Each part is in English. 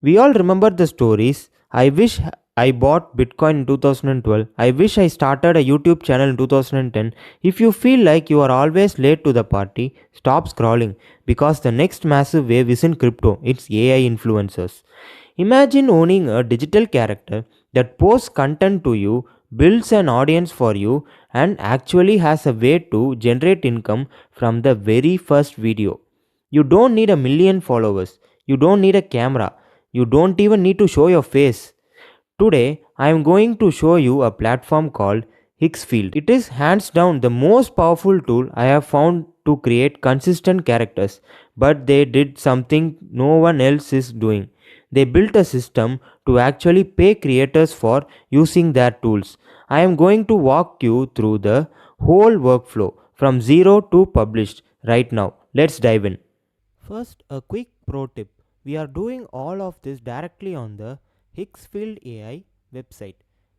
We all remember the stories. I wish I bought Bitcoin in 2012. I wish I started a YouTube channel in 2010. If you feel like you are always late to the party, stop scrolling because the next massive wave isn't crypto, it's AI influencers. Imagine owning a digital character that posts content to you, builds an audience for you, and actually has a way to generate income from the very first video. You don't need a million followers, you don't need a camera, you don't even need to show your face. Today, I am going to show you a platform called Higgsfield. It is hands down the most powerful tool I have found to create consistent characters, but they did something no one else is doing. They built a system to actually pay creators for using their tools. I am going to walk you through the whole workflow from zero to published right now. Let's dive in. First, a quick pro tip. We are doing all of this directly on the Higgsfield AI website.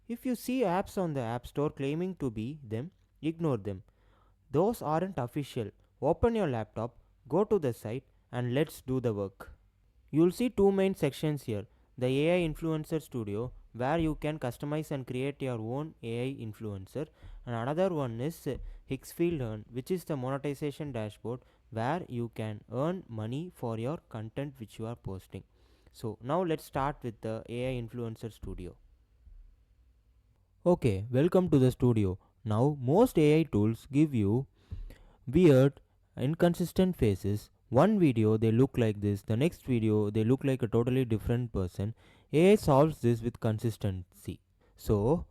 If you see apps on the App Store claiming to be them, ignore them. Those aren't official. Open your laptop, go to the site, and let's do the work. You'll see two main sections here: the AI Influencer Studio, where you can customize and create your own AI influencer, and another one is Higgsfield Earn, which is the monetization dashboard where you can earn money for your content which you are posting. So, now let's start with the AI Influencer Studio. Okay, welcome to the studio. Now, most AI tools give you weird, inconsistent faces. One video they look like this, the next video they look like a totally different person. AI solves this with consistency. So,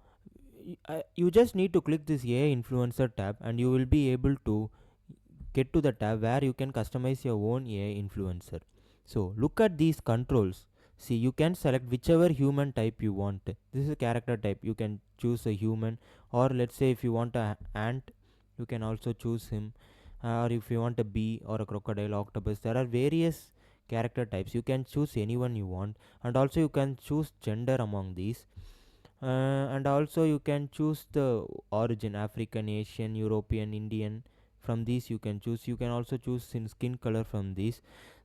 you just need to click this AI influencer tab and you will be able to get to the tab where you can customize your own AI influencer. So, look at these controls. See, you can select whichever human type you want. This is a character type. You can choose a human, or let's say if you want a ant, you can also choose him, or if you want a bee or a crocodile, octopus. There are various character types. You can choose anyone you want, and also you can choose gender among these. And also you can choose the origin: African, Asian, European, Indian. From these you can choose. You can also choose in skin color from these.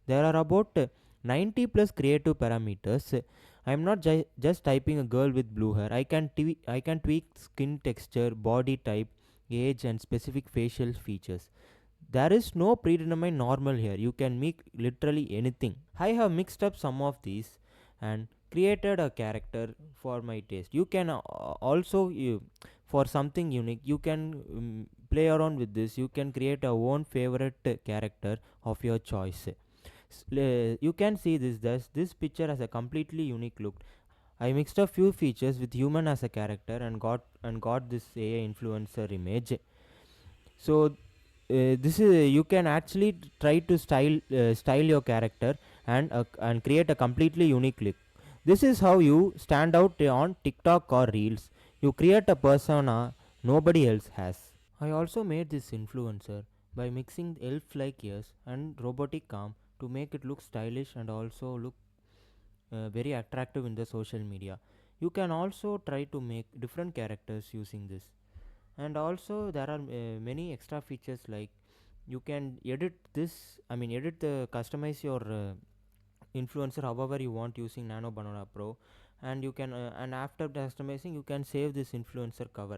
There are about 90 plus creative parameters. I am not just typing a girl with blue hair. I can tweak skin texture, body type, age, and specific facial features. There is no predetermined normal here. You can make literally anything. I have mixed up some of these and created a character for my taste. You can also, for something unique, you can play around with this. You can create a own favorite character of your choice. You can see this picture has a completely unique look. I mixed a few features with human as a character and got this AI influencer image. So this is you can actually try to style your character and create a completely unique look. This is how you stand out on TikTok or Reels. You create a persona nobody else has. I also made this influencer by mixing elf like ears and robotic arm to make it look stylish and also look very attractive in the social media. You can also try to make different characters using this. And also there are many extra features like you can edit this, edit the customize your influencer however you want using Nano Banana Pro, and you can and after customizing you can save this influencer cover.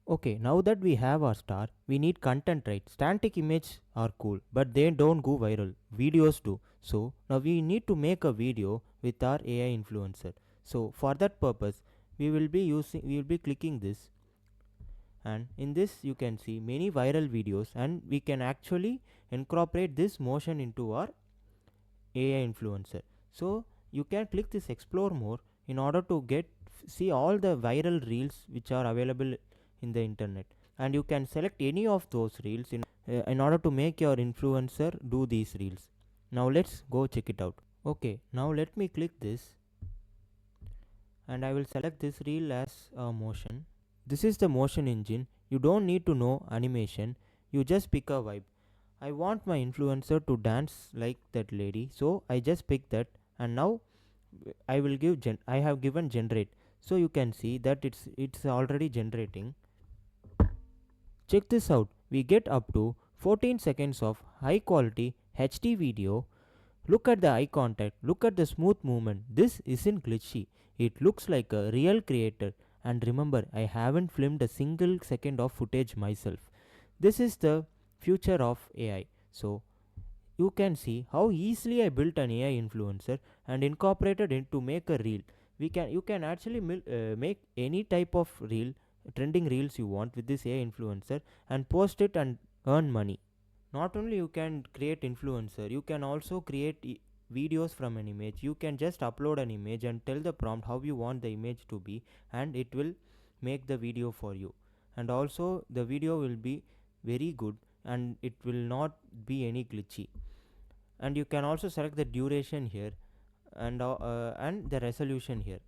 Okay, now that we have our star, we need content, right? Static images are cool, but they don't go viral. Videos do. So now we need to make a video with our AI influencer. So for that purpose, we will be clicking this, and in this you can see many viral videos, and we can actually incorporate this motion into our AI influencer. So you can click this explore more in order to see all the viral reels which are available in the internet, and you can select any of those reels in order to make your influencer do these reels. Now let's go check it out. Okay, now let me click this and I will select this reel as a motion. This is the motion engine. You don't need to know animation, you just pick a vibe. I want my influencer to dance like that lady, so I just pick that, and now I have given generate. So you can see that it's already generating. Check this out. We get up to 14 seconds of high quality HD video Look at the eye contact, look at the smooth movement. This isn't glitchy. It looks like a real creator. And remember, I haven't filmed a single second of footage myself. This is the future of AI. So, you can see how easily I built an AI influencer and incorporated it to make a reel. You can actually make any type of reel, trending reels you want with this AI influencer, and post it and earn money. Not only you can create influencer, you can also create videos from an image. You can just upload an image and tell the prompt how you want the image to be, and it will make the video for you. And also the video will be very good, and it will not be any glitchy. And you can also select the duration here, and the resolution here.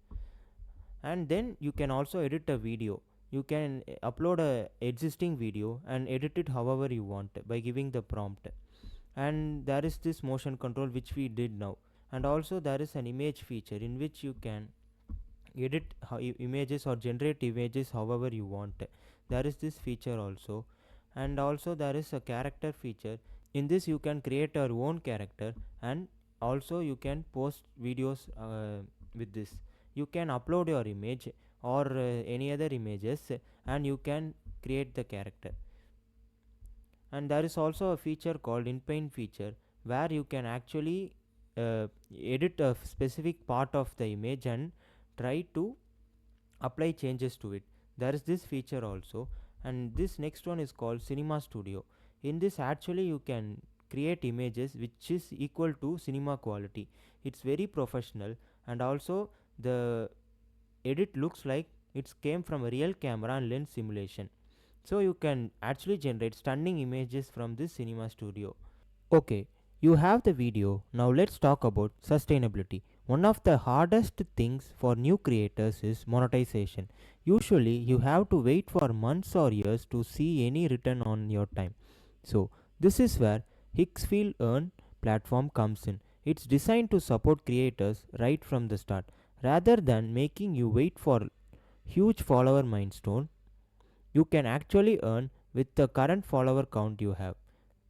And then you can also edit a video. You can upload a existing video and edit it however you want by giving the prompt. And there is this motion control which we did now. And also there is an image feature in which you can edit images or generate images however you want. There is this feature also. And also there is a character feature. In this you can create your own character, and also you can post videos with this. You can upload your image or any other images, and you can create the character. And there is also a feature called in-paint feature, where you can actually edit a specific part of the image and try to apply changes to it. There is this feature also. And this next one is called cinema studio. In this actually you can create images which is equal to cinema quality. It's very professional, and also the edit looks like it came from a real camera and lens simulation. So you can actually generate stunning images from this cinema studio. Okay, you have the video. Now let's talk about sustainability. One of the hardest things for new creators is monetization. Usually, you have to wait for months or years to see any return on your time. So, this is where Higgsfield Earn platform comes in. It's designed to support creators right from the start. Rather than making you wait for huge follower milestone, you can actually earn with the current follower count you have.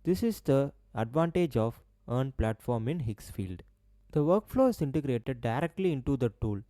This is the advantage of Earn platform in Higgsfield. The workflow is integrated directly into the tool.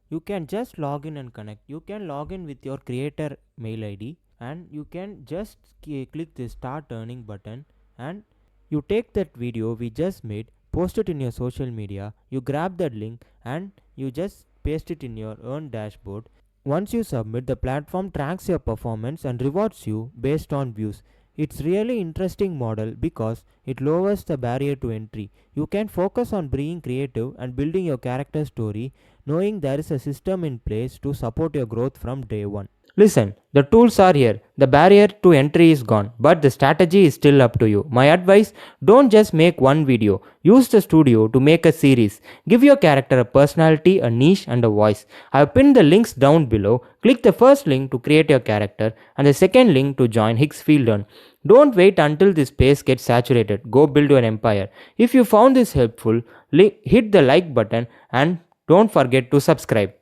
You can just log in and connect. You can log in with your creator mail ID, and you can just click the start earning button, and you take that video we just made, post it in your social media, you grab that link, and you just paste it in your earn dashboard. Once you submit, the platform tracks your performance and rewards you based on views. It's really interesting model because it lowers the barrier to entry. You can focus on being creative and building your character story, knowing there is a system in place to support your growth from day one. Listen, the tools are here. The barrier to entry is gone, but the strategy is still up to you. My advice, don't just make one video. Use the studio to make a series. Give your character a personality, a niche, and a voice. I have pinned the links down below. Click the first link to create your character and the second link to join Higgsfield Earn. Don't wait until this space gets saturated. Go build your empire. If you found this helpful, hit the like button and don't forget to subscribe.